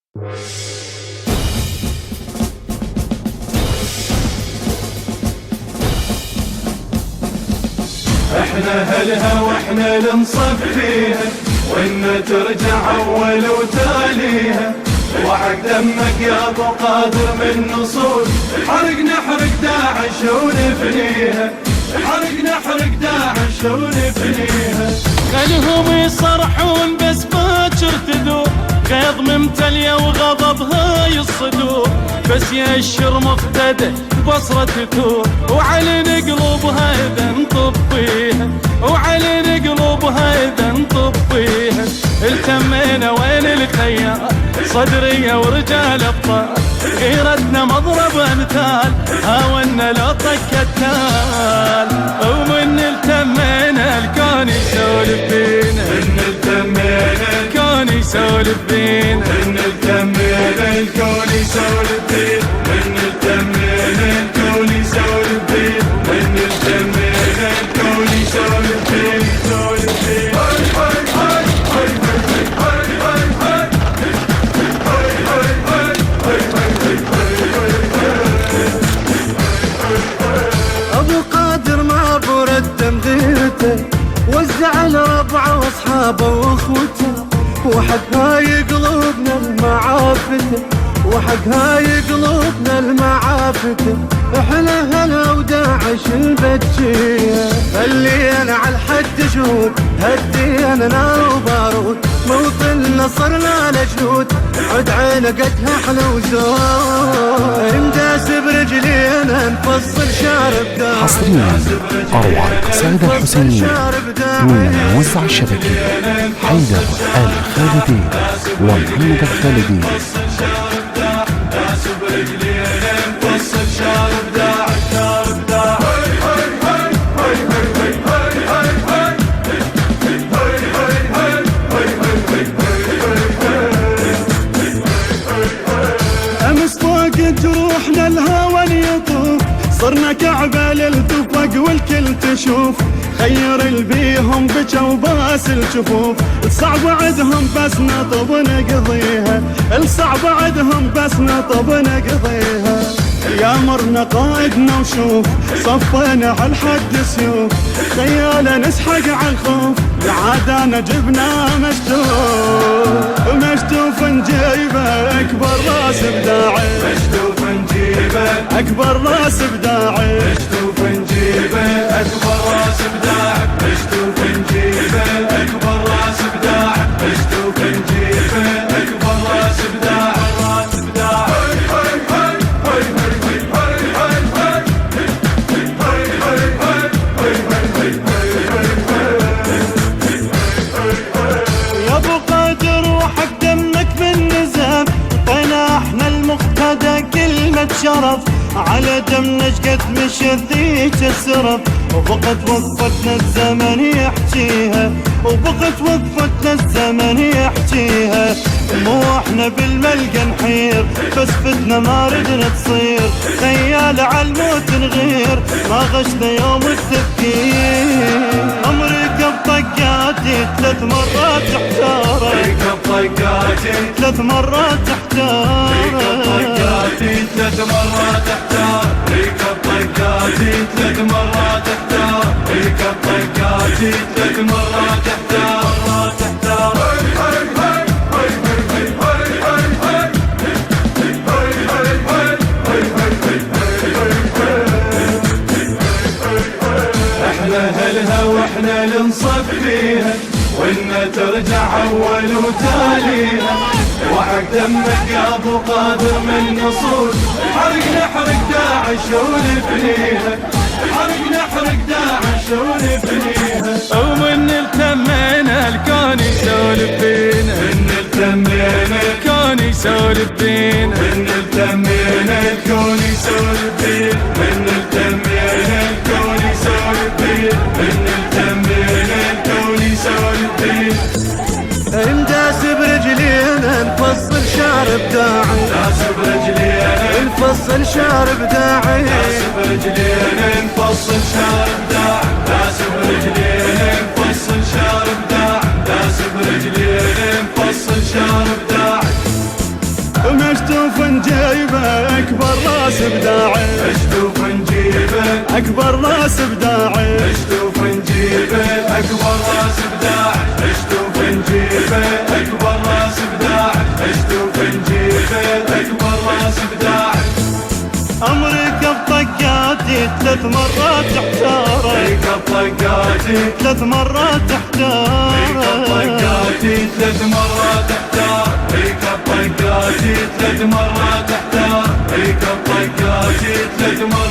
احنا هلها واحنا ننصب فيها، وإن ترجع أول وتاليها، وحق دمك يا أبو قادر من نصول، حرق نحرق داعش ونفنيها، حرق نحرق داعش ونفنيها. خلهم يصرحون بس باكر تذوب، غيظ ممتلية وغضبها الصدور، بس يشر مقتده بصرة ثور، وعلن قلوبها إذا نطفيها، وعلن قلوبها إذا نطفيها. التمينا وين الخيال صدرية ورجال أبطال، غيرتنا مضرب أمثال، هاونا لو طق التال، ومن التمينا الكون يسولف بينا، من التمينا الكون يسولف بينا، من التمينا الكون يسولف بينا، من التمينا الكون يسولف بينا، من التمينا الكون يسولف بينا، يسولف بينا. أبو قادر ما برد غيرته، وزع لربعه واصحابه واخوته، وحق هاي قلوبنا المعافته، وحق هاي قلوبنا المعافته. احنا هلا وداعش البتشيه، خلينا على الحد شوف، هدينا نار وبارود، موطن نصرنا لجنود، عد عين قدها احلى وزود، نداس برجلينا نفصل شارب داعش. حصريا أروع القصائد الحسينية من موزع الشبكي حيدر الخالدي ومحمد الخالدي. امس فوق جروحنا الهوى يطوف، صرنا كعبة للتفق والكل تشوف، خير البيهم بجا وباس الجفوف، الصعب عدهم بس نطب نقضيها، الصعب عدهم بس نطب نقضيها. يا مرنا قائدنا وشوف، صفينا على الحد سيوف، خيالنا نسحق على الخوف، العادة جبنا مشتوف، مشتوف نجيبه أكبر راس بداعي، مشتوف نجيبه أكبر راس بداعي، مشتوف نجيبه أكبر راس بداعي، مشتوف نجيبه أكبر راس بداعي، مشتوف نجيبه أكبر راس بداعي، راس بداعي. يا ابو قادر وحق دمك بالنزام، طينا احنا المقتدى كلمة شرف، على دمنا شقد مشت ذيك السرف، وبقت وقفتنا الزمن يحكيها، وبقت وقفتنا الزمن يحكيها. مو احنا بالملقى نحير، بس فتنا ما ردنا تصير، خيال عالموت نغير، ما غشنا يوم التفكير. امريكا بطقاتي 3 مرات احتارت، ركب طقاتي 3 مرات احتارت، ركب طقاتي 3 مرات احتار، ركب طقاتي 3 مرات احتار، ركب طقاتي 3 مرات احتار، مرات احتار. احنا هلها واحنا ننصب فيها، وإن ترجع أول وتاليها، وحق دمك يا أبو قادر من نصول، حرق نحرق داعش ونفنيها، حرق نحرق داعش ونفنيها. ومن التمينا الكون يسولف بينا، من التمينا الكون يسولف بينا، من التمينا الكون يسولف بينا، من التمينا الكون يسولف بينا، من التمينا الكون يسولف بينا. نداس برجلينا نفصل شارب داعي، داس برجلينا نفصل شارب داعي، داس برجلينا نفصل شارب داعي، داس برجلينا نفصل شارب داعي، داس برجلينا نفصل شارب داعي. اشتوف نجيبه اكبر راس بداعي اشتوف نجيبه اكبر راس بداعي اشتوف نجيبه اكبر راس بداعي اشتوف نجيبه اكبر راس بداعي اشتوف نجيبه اكبر راس بداعي امرك بطقاتي 3 مرات تحتاره فيك الطقاتي 3 مرات تحتاره طقاتي 3 مرات تحتار فيك الطقاتي 3 مرات تحتار فيك الطقاتي 3 مرات